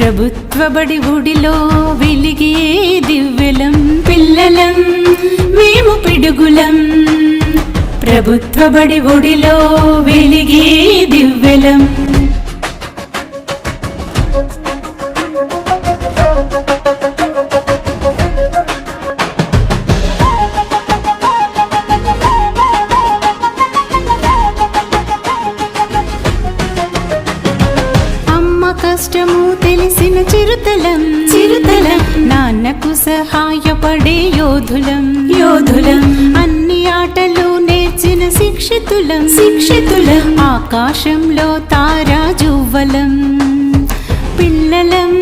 ప్రభుత్వ బడి గుడిలో వెలిగే దివ్వెలం పిల్లలం మేము పిడుగులం ప్రభుత్వ బడి గుడిలో వెలిగే దివ్వెలం కష్టము తెలిసిన చిరుతలం నాన్నకు సహాయపడే యోధులం అన్ని ఆటలు నేర్చిన శిక్షితులం ఆకాశంలో తారాజువ్వలం పిల్లలం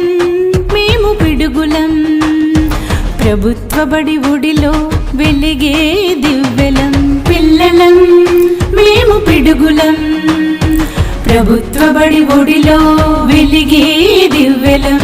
మేము పిడుగులం ప్రభుత్వ బడి ఒడిలో వెలిగే దివ్వెలం పిల్లలం మేము పిడుగులం ప్రభుత్వ బడి ఒడిలో వెలిగే దివ్వెలం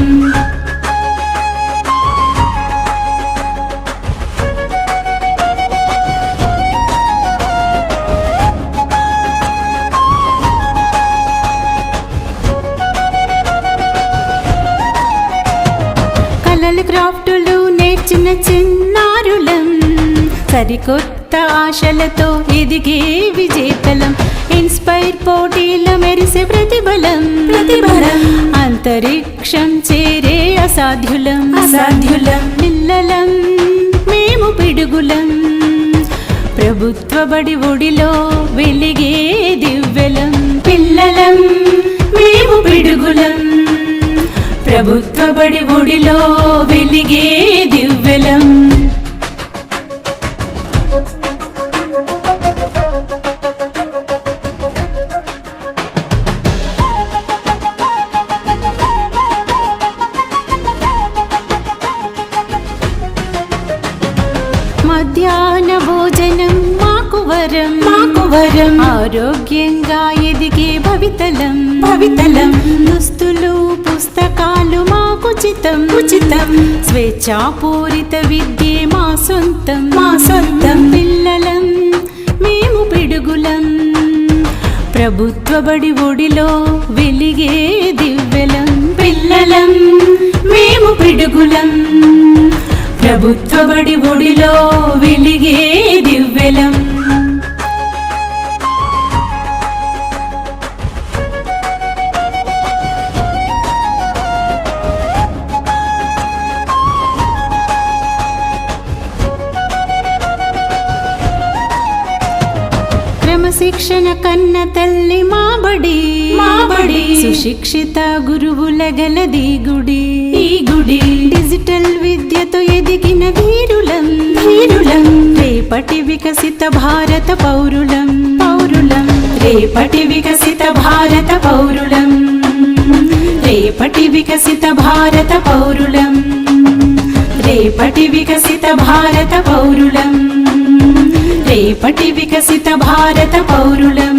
కలలు క్రాఫ్టులు నేర్చిన చిన్నారులం సరికొత్త ఆశలతో ఎదిగే విజేతలం ఇన్స్పైర్ పోటీల మెరిసే ప్రతిబలం అంతరిక్షం చేరే అసాధ్యులం పిల్లలం మేము పిడుగులం ప్రభుత్వ బడి ఒడిలో వెలిగే దివ్వెలం పిల్లలం మేము పిడుగులం ప్రభుత్వ బడి ఒడిలో వెలిగే దివ్వెలం మధ్యాహ్న భోజనం మాకు వరం ఆరోగ్యంగా ఎదిగే భవితలం దుస్తులు పుస్తకాలు మాకు ఉచితం స్వేచ్ఛాపూరిత విద్యే మా సొంతం పిల్లలం మేము పిడుగులం ప్రభుత్వ బడి ఒడిలో వెలిగే దివ్వెలం పిల్లలం మేము పిడుగులం ప్రభుత్వ బడి ఒడిలో వెలిగే దివ్వెలం క్రమశిక్షణ కన్న తల్లి మా బడి సుశిక్షిత గురువుల గలది ఈ గుడి డిజిటల్ విద్యతో ఎదిగిన ధీరులం రేపటి వికసిత భారత పౌరులం రేపటి వికసిత భారత పౌరులం రేపటి వికసిత భారత పౌరులం రేపటి వికసిత భారత పౌరులం రేపటి వికసిత భారత పౌరులం